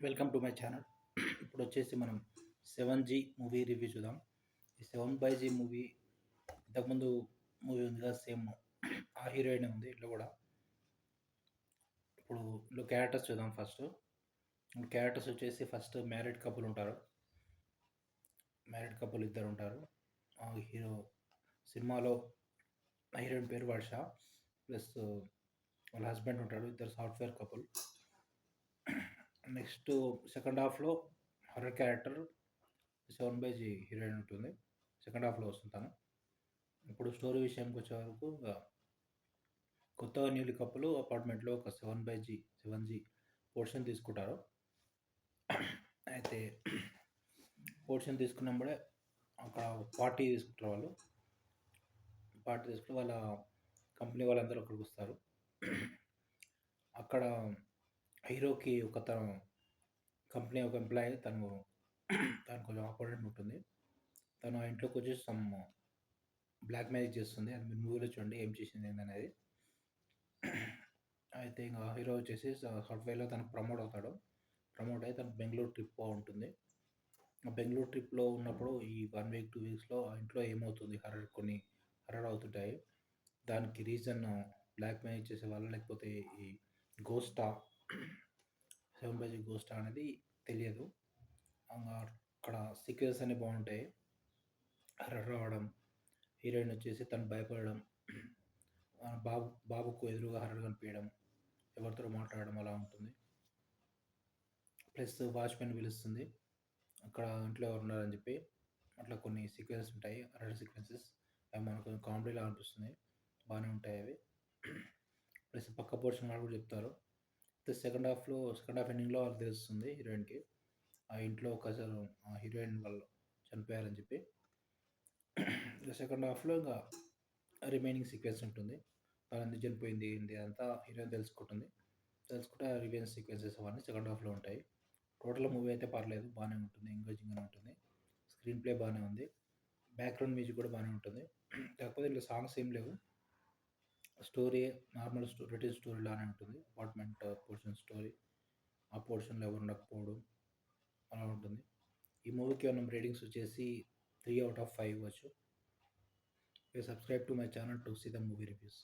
Welcome to my channel. ఇప్పుడు వచ్చేసి మనం 7G మూవీ రివ్యూ చూద్దాం. ఈ 7/G మూవీ ఇంతకుముందు మూవీ ఉంది కదా, సేమ్ ఆ హీరోయిన్ ఉంది ఇట్లా కూడా. ఇప్పుడు ఇందులో క్యారెక్టర్స్ చూద్దాం. క్యారెక్టర్స్ వచ్చేసి ఫస్ట్ మ్యారీడ్ కపుల్ ఉంటారు. మ్యారీడ్ కపుల్ ఇద్దరు ఉంటారు. హీరో సినిమాలో హీరోయిన్ పేరు వర్ష, ప్లస్ వాళ్ళ హస్బెండ్ ఉంటాడు. ఇద్దరు సాఫ్ట్వేర్ కపుల్. నెక్స్ట్ సెకండ్ హాఫ్లో హర్రర్ క్యారెక్టర్ 7/G హీరోయిన్ ఉంటుంది. సెకండ్ హాఫ్లో వస్తుంది తను. ఇప్పుడు స్టోరీ విషయానికి వచ్చే వరకు కొత్తగా న్యూలీ కప్పులు అపార్ట్మెంట్లో ఒక 7G పోర్షన్ తీసుకుంటారు. అయితే పోర్షన్ తీసుకున్నప్పుడే అక్కడ పార్టీ తీసుకుంటారు. వాళ్ళు పార్టీ తీసుకుని వాళ్ళ కంపెనీ వాళ్ళందరూ అక్కడికి వస్తారు. అక్కడ హీరోకి ఒక తను కంపెనీ ఒక ఎంప్లాయీ తను కొంచెం అపార్ట్మెంట్ ఉంటుంది. తను ఆ ఇంట్లోకి వచ్చి సమ్ బ్లాక్ మ్యాజిక్ చేస్తుంది. అది మీరు మూవీలో చూడండి ఏం చేసింది ఏంటనేది. అయితే ఇంకా హీరో వచ్చేసి సాఫ్ట్వేర్లో తనకు ప్రమోట్ అవుతాడు. ప్రమోట్ అయ్యి తను బెంగళూరు ట్రిప్ ఉంటుంది. ఆ బెంగళూరు ట్రిప్లో ఉన్నప్పుడు ఈ 1 వీక్ 2 వీక్స్లో ఆ ఇంట్లో ఏమవుతుంది, కొన్ని హర్రర్ అవుతుంటాయి. దానికి రీజన్ బ్లాక్ మ్యాజిక్ చేసే వాళ్ళు, లేకపోతే ఈ గోస్టా 7/G గోస్టా అనేది తెలియదు. అక్కడ సీక్వెన్స్ అన్నీ బాగుంటాయి. హర్రర్ రావడం, హీరోయిన్ వచ్చేసి తను భయపడడం, బాబుకు ఎదురుగా హర్రర్ కనిపించడం, ఎవరితో మాట్లాడడం అలా ఉంటుంది. ప్లస్ వాచ్మెన్ పిలుస్తుంది అక్కడ ఇంట్లో ఎవరు ఉన్నారని చెప్పి. అట్లా కొన్ని సీక్వెన్సెస్ ఉంటాయి, హర్రర్ సీక్వెన్సెస్. అవి మనకు కొంచెం కామెడీలా అనిపిస్తుంది, బాగానే ఉంటాయి అవి. ప్లస్ పక్క పోర్షన్ కూడా చెప్తారు. ప్లస్ సెకండ్ హాఫ్ ఎండింగ్లో వాళ్ళకి తెలుస్తుంది హీరోయిన్కి ఆ ఇంట్లో ఒకసారి ఆ హీరోయిన్ వాళ్ళు చనిపోయారని చెప్పి. సెకండ్ హాఫ్లో ఇంకా రిమైనింగ్ సీక్వెన్స్ ఉంటుంది. వాళ్ళు ఎందుకు చనిపోయింది ఏంటి అంతా హీరోయిన్ తెలుసుకుంటుంది. తెలుసుకుంటే ఆ రిమైనింగ్ సీక్వెన్సెస్ అవన్నీ సెకండ్ హాఫ్లో ఉంటాయి. టోటల్ మూవీ అయితే పర్లేదు, బాగానే ఉంటుంది, ఎంగేజింగ్గానే ఉంటుంది. స్క్రీన్ ప్లే బాగానే ఉంది. బ్యాక్గ్రౌండ్ మ్యూజిక్ కూడా బాగానే ఉంటుంది. కాకపోతే ఇందులో సాంగ్స్ ఏం లేవు. స్టోరీ నార్మల్ రొటీన్ స్టోరీ లానే ఉంటుంది. అపార్ట్మెంట్ పోర్షన్ స్టోరీ, ఆ పోర్షన్లో ఎవరు ఉండకపోవడం అలా ఉంటుంది. ఈ మూవీకి మనం రేటింగ్స్ వచ్చేసి 3/5 ఇవ్వచ్చు. Please subscribe to my channel to see the movie reviews.